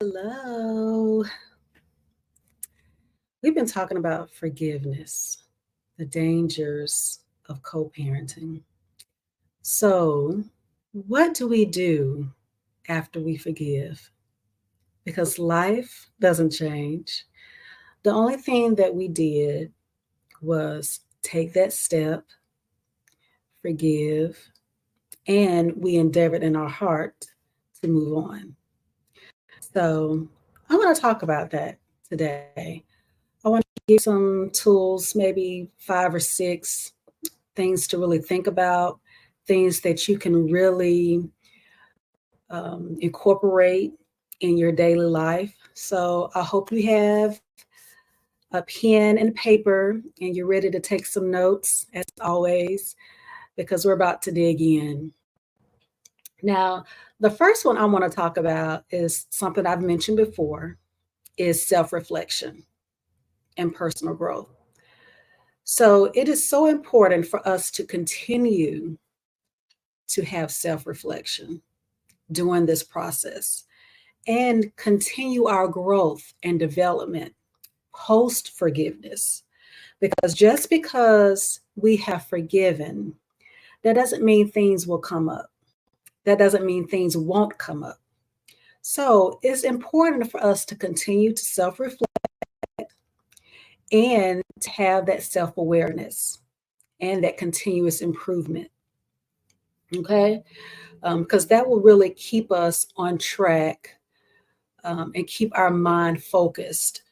Hello. We've been talking about forgiveness, the dangers of co parenting. So, what do we do after we forgive? Because life doesn't change. The only thing that we did was take that step, forgive, and we endeavored in our heart to move on. So, I want to talk about that today. I want to give some tools, maybe 5 or 6 things to really think about, things that you can really incorporate in your daily life. So I hope you have a pen and paper and you're ready to take some notes, as always, because we're about to dig in. Now, the first one I want to talk about is something I've mentioned before, is self-reflection and personal growth. So it is so important for us to continue to have self reflection during this process and continue our growth and development post forgiveness. Because just because we have forgiven, that doesn't mean things will come up. That doesn't mean things won't come up. So it's important for us to continue to self reflect and to have that self awareness and that continuous improvement. Okay. Because that will really keep us on track and keep our mind focused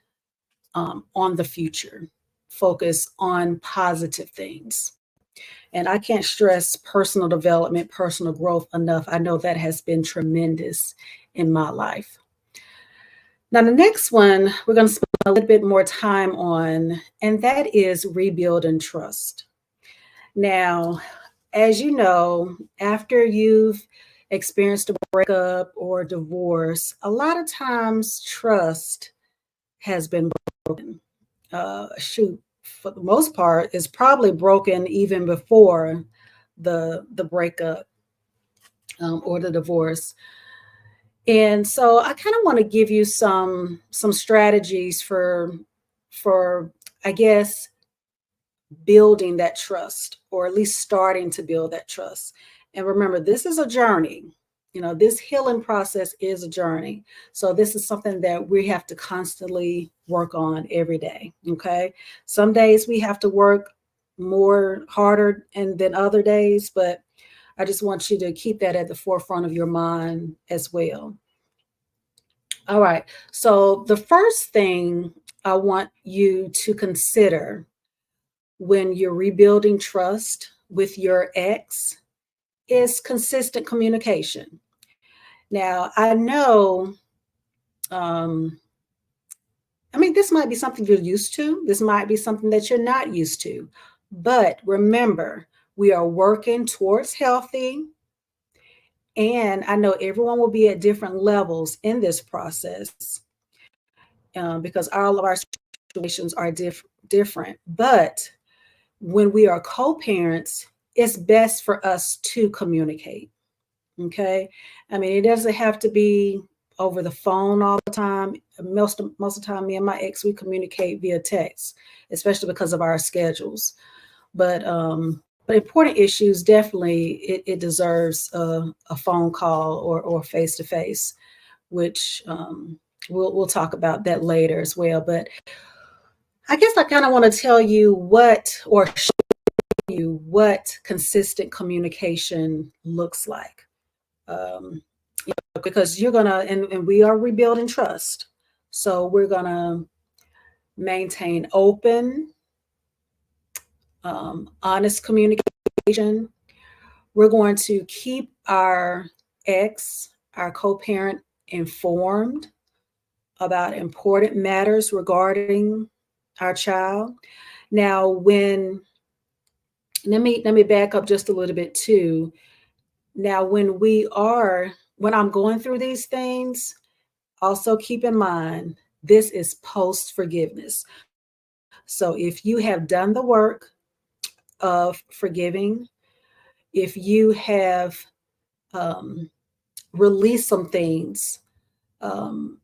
on the future, focus on positive things. And I can't stress personal development, personal growth enough. I know that has been tremendous in my life. Now, the next one we're going to spend a little bit more time on, and that is rebuilding trust. Now, as you know, after you've experienced a breakup or divorce, a lot of times trust has been broken. Shoot, for the most part, is probably broken even before the breakup or the divorce. And so I kind of want to give you some strategies for I guess building that trust, or at least starting to build that trust. And remember, this is a journey. This healing process is a journey. So this is something that we have to constantly work on every day. Okay. Some days we have to work more harder and than other days, but I just want you to keep that at the forefront of your mind as well. All right. So the first thing I want you to consider when you're rebuilding trust with your ex is consistent communication. Now, I know, um, this might be something you're used to. This might be something that you're not used to. But remember, we are working towards healthy. And I know everyone will be at different levels in this process because all of our situations are different. But when we are co parents, it's best for us to communicate. Okay. It doesn't have to be over the phone all the time. Most of the time, me and my ex, we communicate via text, especially because of our schedules. But important issues, definitely it deserves a phone call or face to face, which we'll talk about that later as well. But I guess I kind of want to tell you what, or show you what consistent communication looks like. Um, because you're gonna, and we are rebuilding trust. So we're gonna maintain open, honest communication. We're going to keep our ex, our co parent, informed about important matters regarding our child. Now, let me back up just a little bit too. Now, when I'm going through these things, also keep in mind this is post forgiveness. So if you have done the work of forgiving, if you have um, released some things, um,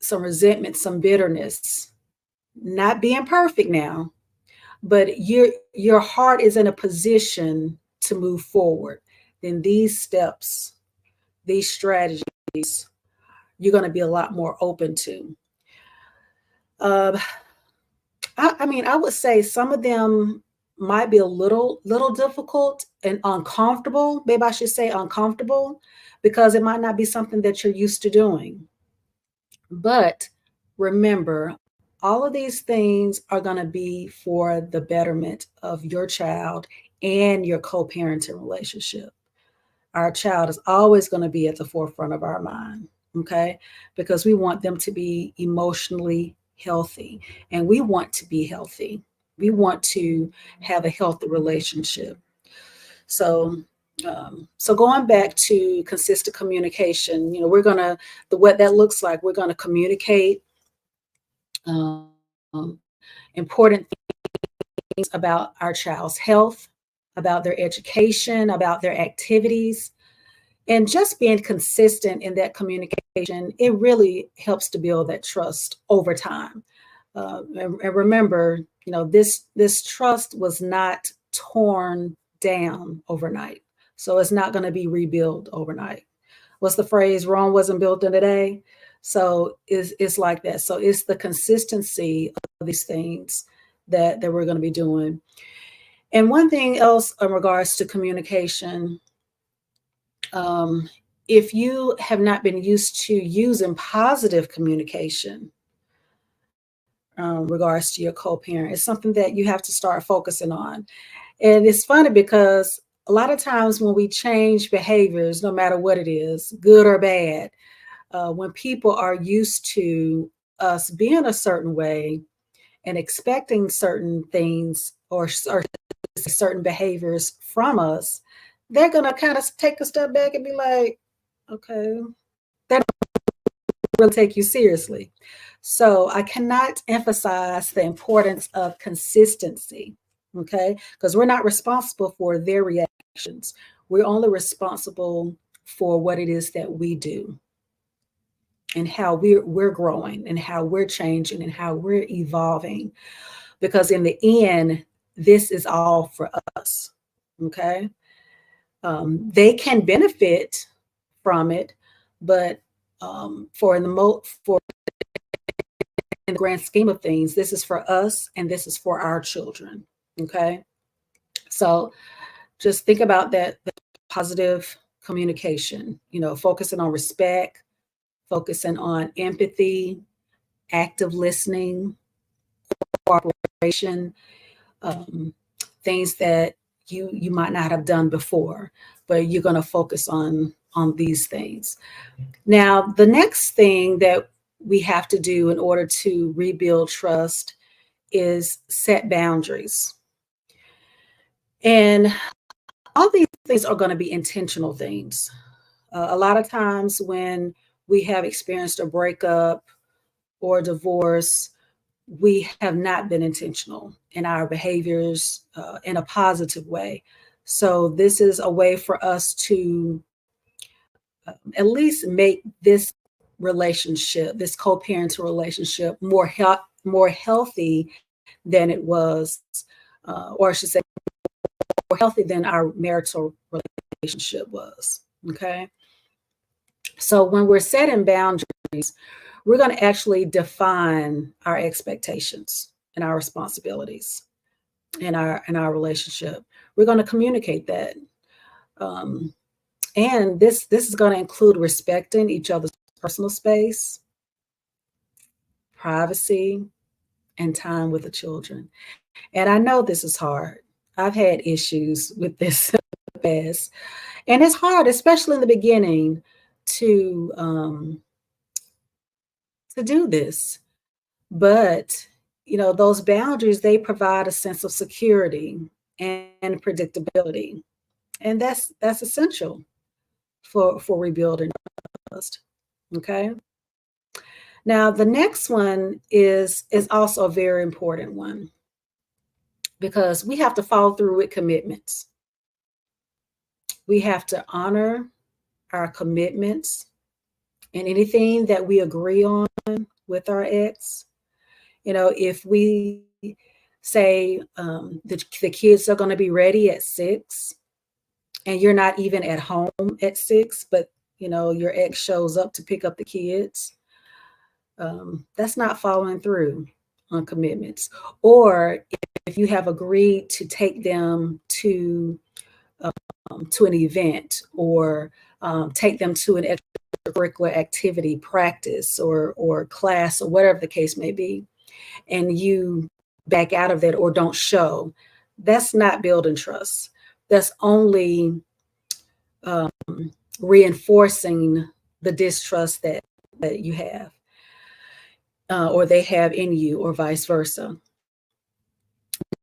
some resentment, some bitterness, not being perfect now, but your heart is in a position to move forward, then these steps, these strategies, you're going to be a lot more open to. Uh, I mean, I would say some of them might be a little difficult and uncomfortable. Maybe I should say uncomfortable because it might not be something that you're used to doing. But remember, all of these things are going to be for the betterment of your child and your co-parenting relationship. Our child is always going to be at the forefront of our mind, okay? Because we want them to be emotionally healthy and we want to be healthy. We want to have a healthy relationship. So, so going back to consistent communication, we're gonna what that looks like. We're gonna communicate um, important things about our child's health, about their education, about their activities, and just being consistent in that communication. It really helps to build that trust over time. And remember, this trust was not torn down overnight, so it's not going to be rebuilt overnight. What's the phrase? Rome wasn't built in a day. So it's like that. So it's the consistency of these things that we're going to be doing. And one thing else in regards to communication, um, if you have not been used to using positive communication, regards to your co-parent, it's something that you have to start focusing on. And it's funny because a lot of times when we change behaviors, no matter what it is, good or bad, when people are used to us being a certain way and expecting certain things or certain behaviors from us, they're going to kind of take a step back and be like, okay, that don't really take you seriously. So I cannot emphasize the importance of consistency, okay? Because we're not responsible for their reactions. We're only responsible for what it is that we do and how we're growing and how we're changing and how we're evolving. Because in the end, this is all for us, okay? They can benefit from it, but for in the grand scheme of things, this is for us and this is for our children. Okay. So just think about that positive communication, focusing on respect, focusing on empathy, active listening, cooperation, um, things that you might not have done before, but you're going to focus on these things. Now, the next thing that we have to do in order to rebuild trust is set boundaries. And all these things are going to be intentional things. A lot of times when we have experienced a breakup or a divorce, we have not been intentional in our behaviors in a positive way. So this is a way for us to at least make this relationship, this co-parenting relationship, more healthy than it was, or I should say, more healthy than our marital relationship was. Okay. So when we're setting boundaries, we're going to actually define our expectations and our responsibilities in our relationship. We're going to communicate that. Um, and this is going to include respecting each other's personal space, privacy, and time with the children. And I know this is hard. I've had issues with this in the past. And it's hard, especially in the beginning, to do this. But those boundaries, they provide a sense of security and predictability. And that's essential for rebuilding trust. Okay. Now the next one is also a very important one because we have to follow through with commitments. We have to honor our commitments and anything that we agree on, with our ex. If we say the kids are going to be ready at 6 and you're not even at home at 6, but your ex shows up to pick up the kids, that's not following through on commitments. Or if you have agreed to take them to an event, or take them to an extracurricular activity, practice, or class, or whatever the case may be, and you back out of that or don't show, that's not building trust. That's only um, reinforcing the distrust that you have, or they have in you, or vice versa.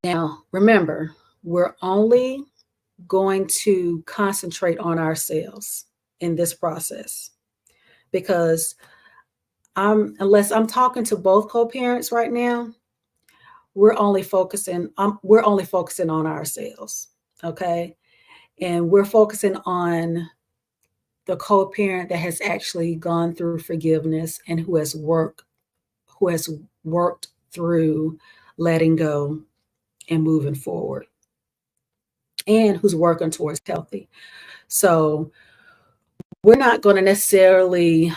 Now, remember, we're only going to concentrate on ourselves in this process, because unless I'm talking to both co-parents right now, we're only focusing on ourselves. Okay. And we're focusing on the co-parent that has actually gone through forgiveness and who has worked through letting go and moving forward, and who's working towards healthy. So we're not going to necessarily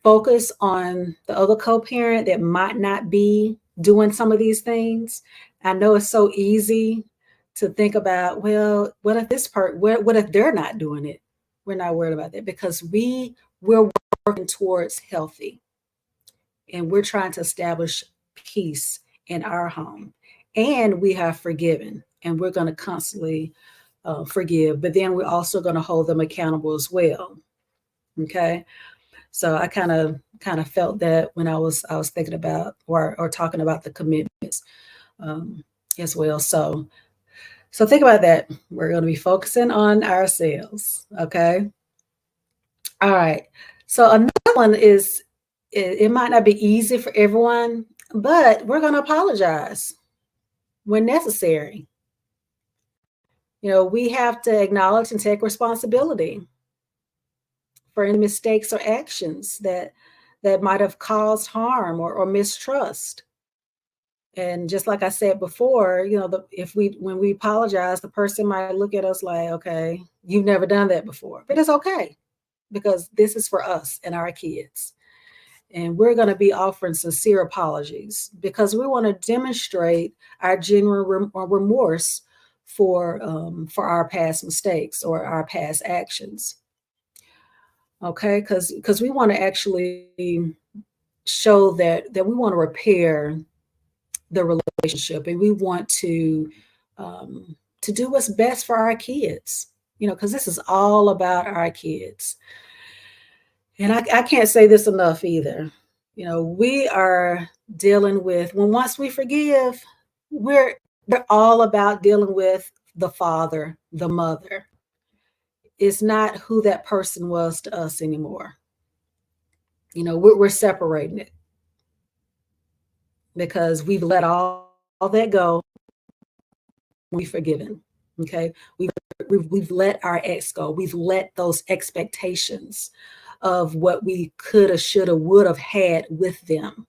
focus on the other co-parent that might not be doing some of these things. I know it's so easy to think about, well, what if what if they're not doing it? We're not worried about that, because we're working towards healthy, and we're trying to establish peace in our home, and we have forgiven, and we're going to constantly forgive, but then we're also going to hold them accountable as well. Okay. So I kind of felt that when I was thinking about, or talking about the commitments, um, as well. So think about that. We're going to be focusing on ourselves. Okay. All right. So another one is, it might not be easy for everyone, but we're going to apologize when necessary. We have to acknowledge and take responsibility for any mistakes or actions that might have caused harm, or mistrust. And just like I said before, if when we apologize, the person might look at us like, okay, you've never done that before, but it's okay, because this is for us and our kids. And we're going to be offering sincere apologies, because we want to demonstrate our genuine remorse for our past mistakes or our past actions. Okay, because we want to actually show that we want to repair the relationship, and we want to do what's best for our kids, because this is all about our kids. And I can't say this enough either. We are dealing with, when once we forgive, we're all about dealing with the father, the mother. It's not who that person was to us anymore. We're separating it, because we've let all that go. We've forgiven. Okay. We've let our ex go. We've let those expectations of what we coulda, shoulda, would have had with them.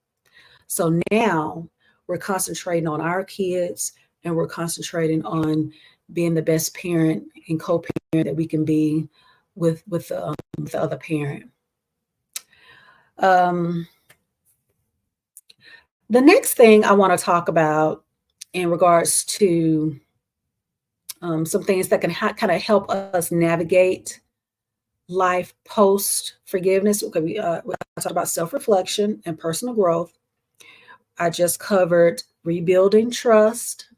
So now we're concentrating on our kids, and we're concentrating on being the best parent and co-parent that we can be with the other parent. Um, the next thing I want to talk about in regards to some things that can kind of help us navigate life post forgiveness. We talked about self-reflection and personal growth. I just covered rebuilding trust.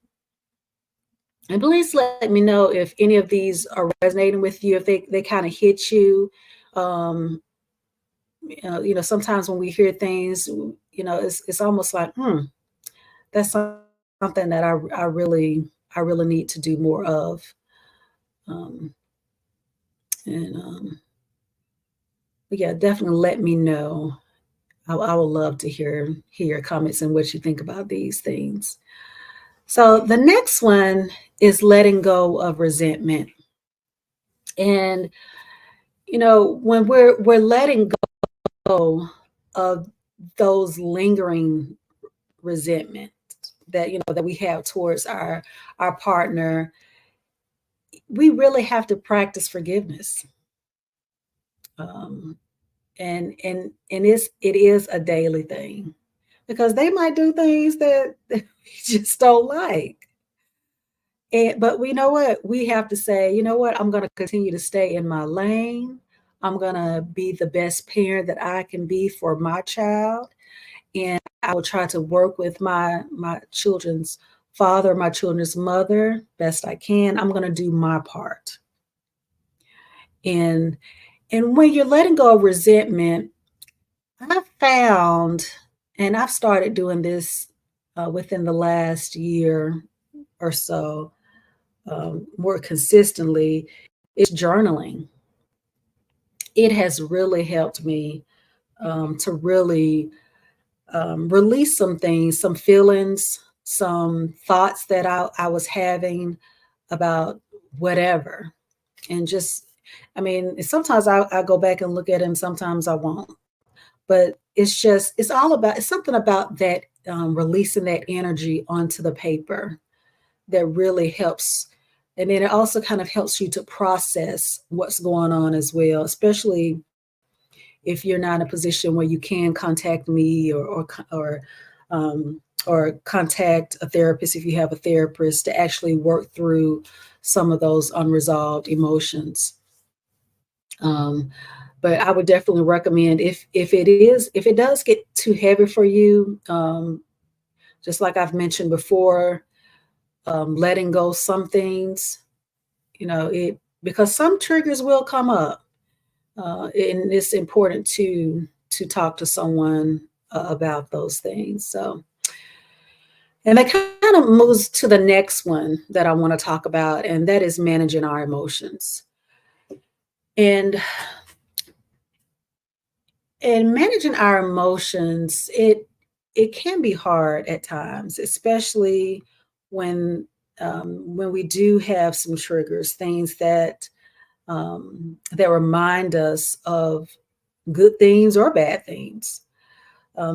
And please let me know if any of these are resonating with you, if they kind of hit you. Um, sometimes when we hear things, it's almost like, that's something that I really need to do more of. Um, and yeah, definitely let me know. I would love to hear your comments and what you think about these things. So the next one is letting go of resentment. And when we're letting go of those lingering resentment that that we have towards our partner, we really have to practice forgiveness. Um, and it is a daily thing because they might do things that we just don't like. But we know what we have to say. You know what? I'm going to continue to stay in my lane. I'm going to be the best parent that I can be for my child, and I will try to work with my children's father, my children's mother, best I can. I'm going to do my part. And when you're letting go of resentment, I found, and I've started doing this within the last year or so, more consistently, is journaling. It has really helped me to really release some things, some feelings, some thoughts that I was having about whatever. And just, I mean, sometimes I go back and look at them, sometimes I won't. But it's all about, it's something about that releasing that energy onto the paper that really helps. And then it also kind of helps you to process what's going on as well, especially if you're not in a position where you can contact me or contact a therapist if you have a therapist to actually work through some of those unresolved emotions. Um, but I would definitely recommend if it does get too heavy for you, just like I've mentioned before, letting go some things, it because some triggers will come up, and it's important to talk to someone about those things. So, and that kind of moves to the next one that I want to talk about, and that is managing our emotions. And managing our emotions, it can be hard at times, especially when when we do have some triggers, things that remind us of good things or bad things.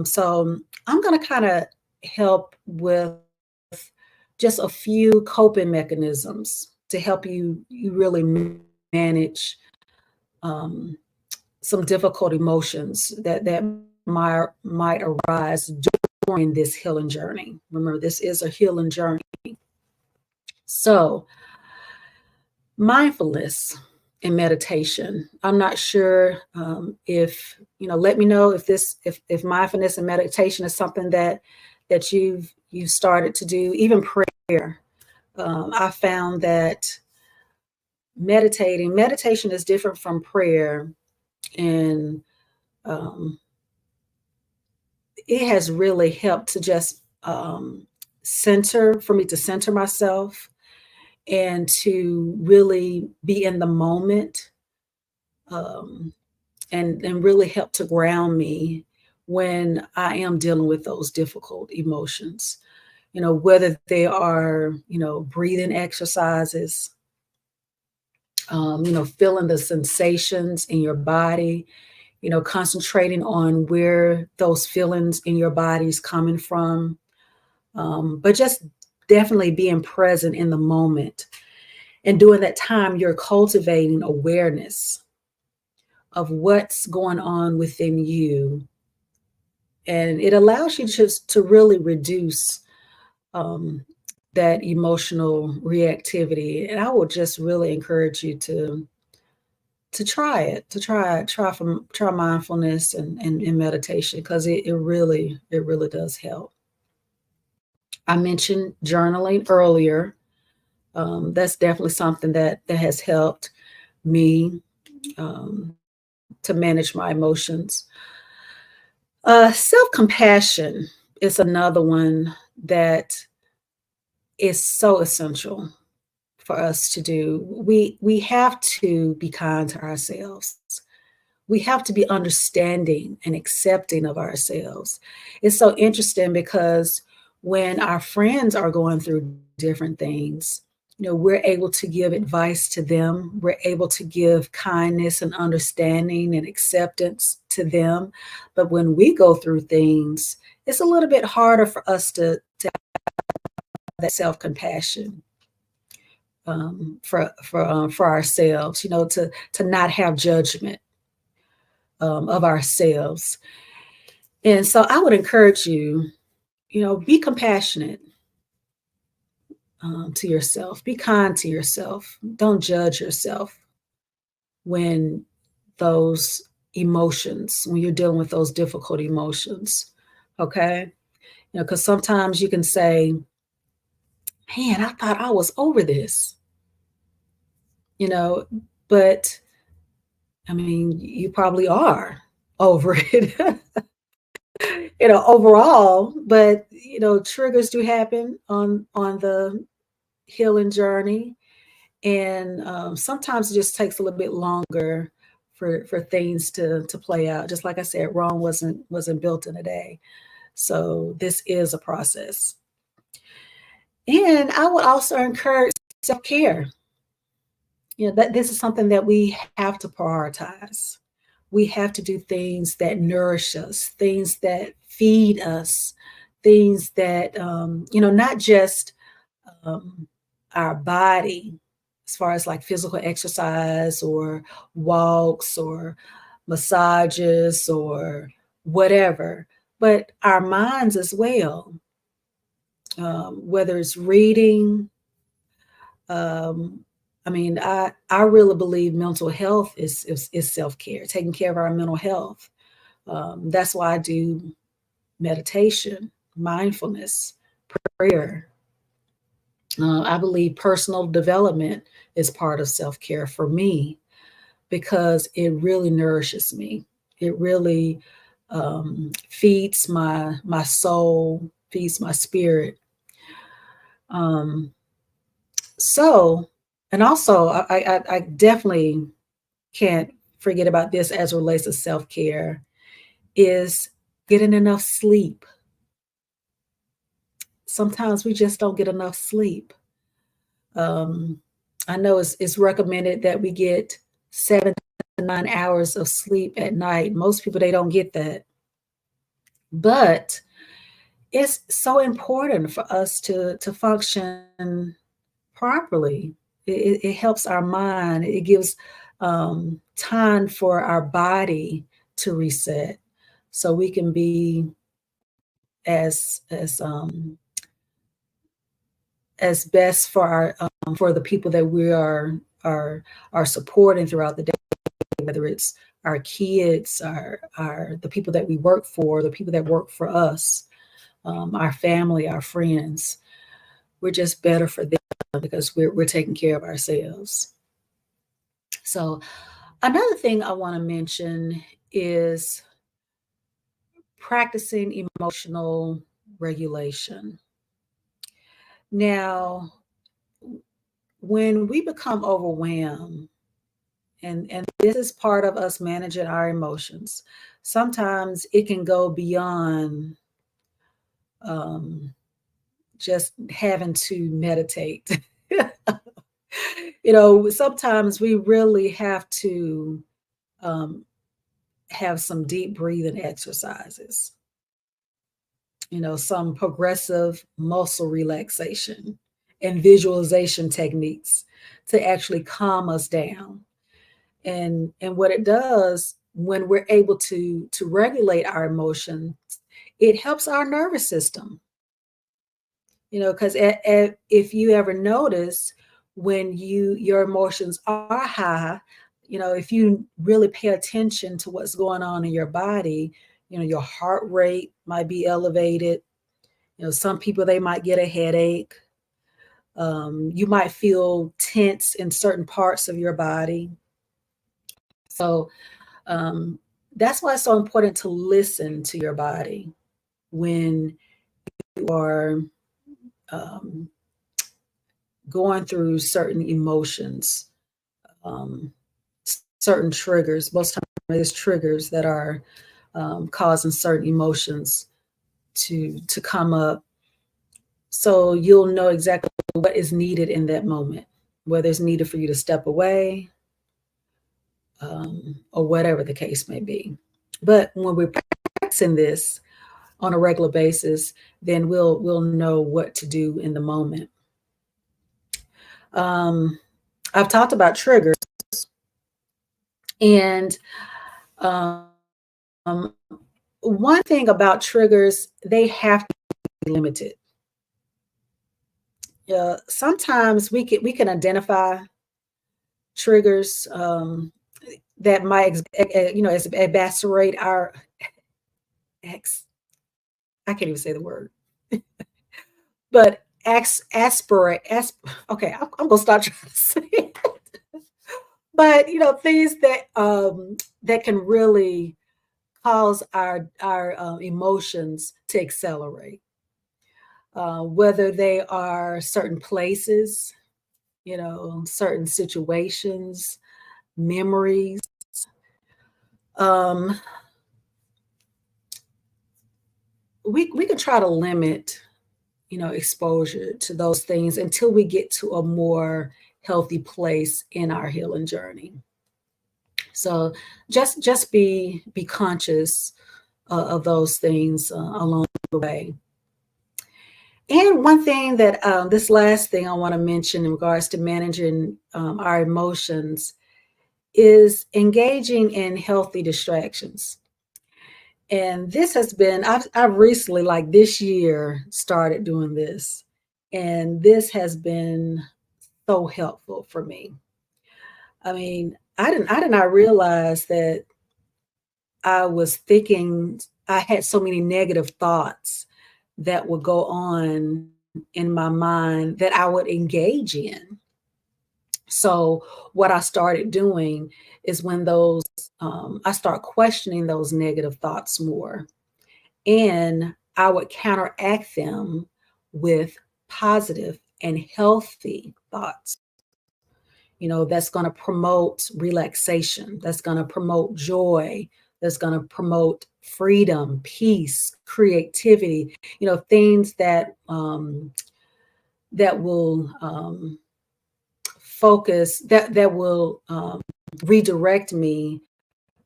So I'm going to kind of help with just a few coping mechanisms to help you really manage um, some difficult emotions that might arise during this healing journey. Remember, this is a healing journey. So, mindfulness and meditation. I'm not sure if Let me know if if mindfulness and meditation is something that you've started to do. Even prayer. I found that meditation is different from prayer, and um, it has really helped to just for me to center myself and to really be in the moment, um, and really help to ground me when I am dealing with those difficult emotions. Whether they are, breathing exercises, feeling the sensations in your body, concentrating on where those feelings in your body is coming from, but just definitely being present in the moment. And during that time, you're cultivating awareness of what's going on within you. And it allows you to really reduce um, that emotional reactivity. And I would just really encourage you to try it, try mindfulness and meditation, because it really does help. I mentioned journaling earlier. That's definitely something that has helped me to manage my emotions. Self-compassion is another one that is so essential for us to do. We have to be kind to ourselves. We have to be understanding and accepting of ourselves. It's so interesting because when our friends are going through different things, we're able to give advice to them. We're able to give kindness and understanding and acceptance to them. But when we go through things, it's a little bit harder for us to have that self-compassion for ourselves, to not have judgment of ourselves. And so I would encourage you, be compassionate to yourself. Be kind to yourself. Don't judge yourself when when you're dealing with those difficult emotions. Okay. Because sometimes you can say, man, I thought I was over this, but I mean, you probably are over it, overall, but triggers do happen on the healing journey. And sometimes it just takes a little bit longer for things to play out. Just like I said, Rome wasn't built in a day. So this is a process. And I would also encourage self-care. That this is something that we have to prioritize. We have to do things that nourish us, things that feed us, things that not just our body, as far as like physical exercise or walks or massages or whatever, but our minds as well. Whether it's reading, I mean, I really believe mental health is self-care, taking care of our mental health. That's why I do meditation, mindfulness, prayer. I believe personal development is part of self-care for me because it really nourishes me. It really feeds my soul, feeds my spirit. So, and also, I definitely can't forget about this as it relates to self-care, is getting enough sleep. Sometimes we just don't get enough sleep. I know it's recommended that we get 7 to 9 hours of sleep at night. Most people, they don't get that. But it's so important for us to function properly. It helps our mind. It gives time for our body to reset, so we can be as best for for the people that we are supporting throughout the day, whether it's our kids, the people that we work for, the people that work for us, our family, our friends. We're just better for them because we're taking care of ourselves. So another thing I want to mention is practicing emotional regulation. Now, when we become overwhelmed, and this is part of us managing our emotions, sometimes it can go beyond just having to meditate. Sometimes we really have to have some deep breathing exercises, some progressive muscle relaxation and visualization techniques to actually calm us down. And what it does when we're able to regulate our emotions, it helps our nervous system. Because if you ever notice when your emotions are high, if you really pay attention to what's going on in your body, your heart rate might be elevated. Some people, they might get a headache. You might feel tense in certain parts of your body. So that's why it's so important to listen to your body when you are going through certain emotions, certain triggers. Most times there's triggers that are causing certain emotions to come up. So you'll know exactly what is needed in that moment, whether it's needed for you to step away, or whatever the case may be. But when we're practicing this on a regular basis, then we'll know what to do in the moment. Um, I've talked about triggers, and um, one thing about triggers, they have to be limited. Sometimes we can identify triggers that might exacerbate our ex. I can't even say the word, but aspirate. Okay, I'm gonna stop trying to say it. But things that can really cause our emotions to accelerate, whether they are certain places, certain situations, memories. Um, we can try to limit, exposure to those things until we get to a more healthy place in our healing journey. So just be conscious of those things along the way. And one thing that this last thing I want to mention in regards to managing our emotions is engaging in healthy distractions. And this has been, I've recently, like this year, started doing this. And this has been so helpful for me. I mean, I did not realize that I was thinking, I had so many negative thoughts that would go on in my mind that I would engage in. So what I started doing is when I start questioning those negative thoughts more, and I would counteract them with positive and healthy thoughts. That's going to promote relaxation, that's going to promote joy, that's going to promote freedom, peace, creativity, things that will focus, that will redirect me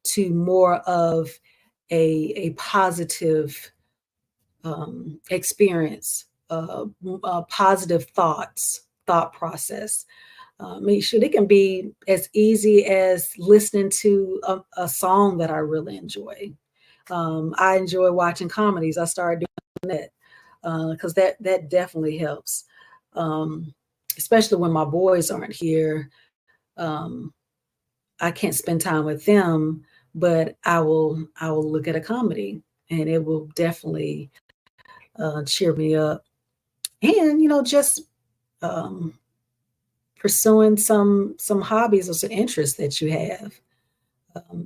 to more of a positive experience, positive thought process. Make sure it can be as easy as listening to a song that I really enjoy. I enjoy watching comedies. I started doing that because that definitely helps, um, especially when my boys aren't here. Um, I can't spend time with them, but I will look at a comedy, and it will definitely cheer me up. And just um, pursuing some hobbies or some interests that you have,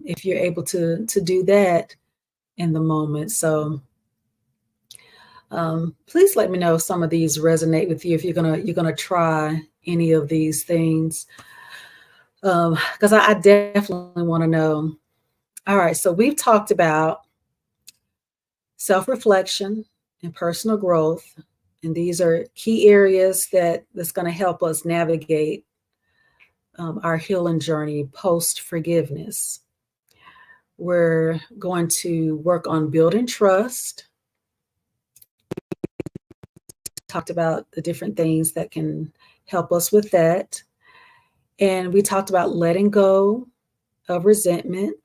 if you're able to do that in the moment. So please let me know if some of these resonate with you, if you're gonna try any of these things, because I definitely want to know. All right, so we've talked about self-reflection and personal growth, and these are key areas that's going to help us navigate our healing journey post forgiveness. We're going to work on building trust. Talked about the different things that can help us with that. And we talked about letting go of resentment.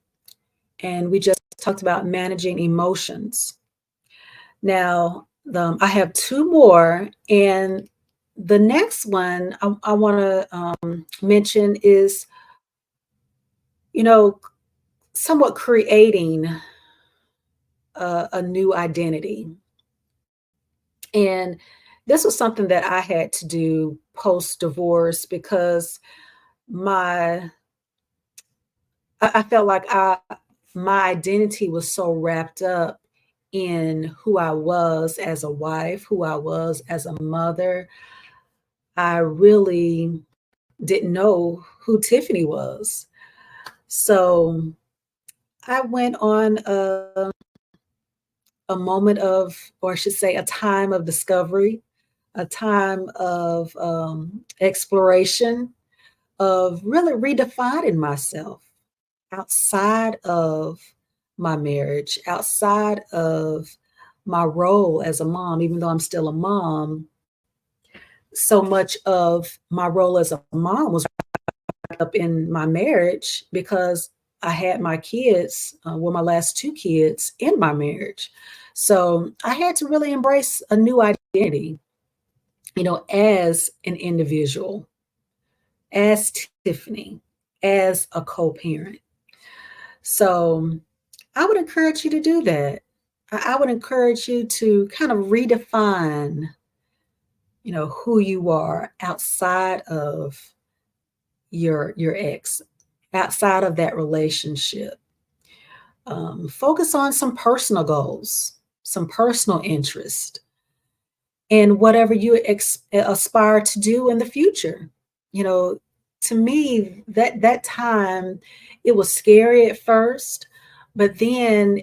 And we just talked about managing emotions. Now, I have two more. And the next one I want to mention is, you know, somewhat creating a new identity. And this was something that I had to do post divorce because my I felt like my identity was so wrapped up in who I was as a wife, who I was as a mother. I really didn't know who Tiffany was. So I went on a moment of, or I should say, a time of discovery. a time of exploration, of really redefining myself outside of my marriage, outside of my role as a mom. Even though I'm still a mom, so much of my role as a mom was up in my marriage because I had my kids, well, my last two kids in my marriage. So I had to really embrace a new identity, as an individual, as Tiffany, as a co parent. So I would encourage you to do that. I would encourage you to kind of redefine, who you are outside of your ex, outside of that relationship. Focus on some personal goals, some personal interest, and whatever you aspire to do in the future. You know, to me, that time, it was scary at first, but then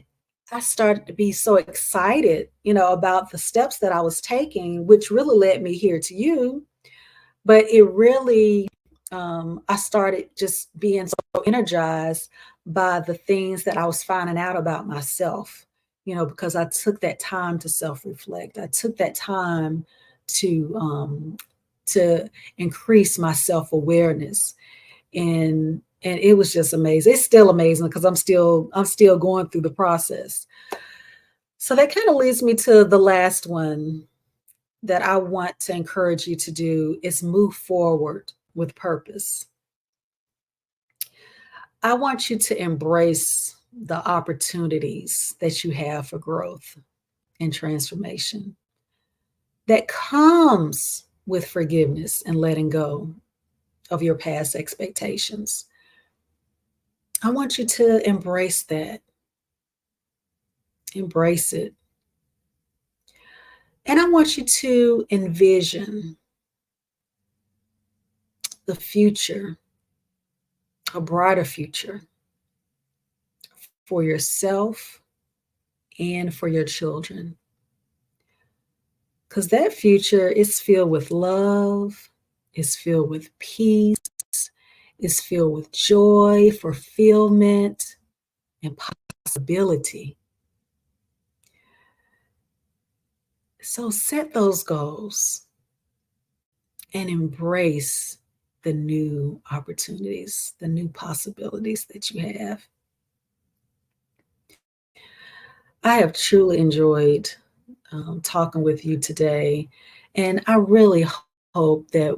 I started to be so excited, about the steps that I was taking, which really led me here to you. But it really, I started just being so energized by the things that I was finding out about myself, because I took that time to self-reflect. I took that time to increase my self-awareness. And it was just amazing. It's still amazing because I'm still going through the process. So that kind of leads me to the last one that I want to encourage you to do is move forward with purpose. I want you to embrace the opportunities that you have for growth and transformation that comes with forgiveness and letting go of your past expectations. I want you to embrace that, embrace it. And I want you to envision the future, a brighter future for yourself and for your children. Because that future is filled with love, is filled with peace, is filled with joy, fulfillment, and possibility. So set those goals and embrace the new opportunities, the new possibilities that you have. I have truly enjoyed talking with you today, and I really hope that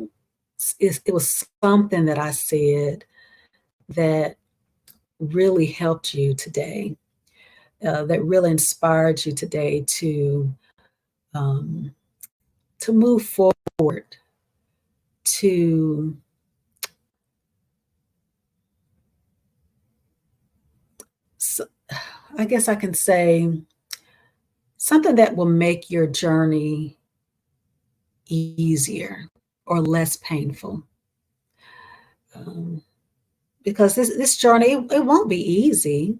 it was something that I said that really helped you today, that really inspired you today um, to move forward, to I guess I can say something that will make your journey easier or less painful. Um, because this journey, it won't be easy,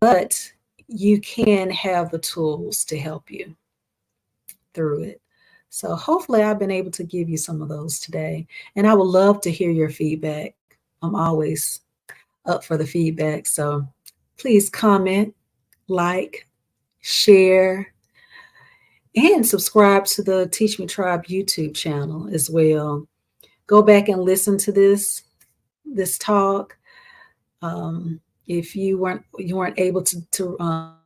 but you can have the tools to help you through it. So hopefully I've been able to give you some of those today. And I would love to hear your feedback. I'm always up for the feedback. So please comment, like, share, and subscribe to the Teach Me Tribe YouTube channel as well. Go back and listen to this talk. If you weren't able to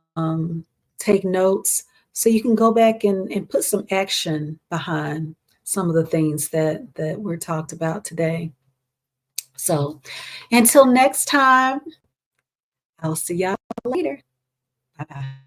take notes, so you can go back and put some action behind some of the things that were talked about today. So until next time, I'll see y'all later. Bye bye.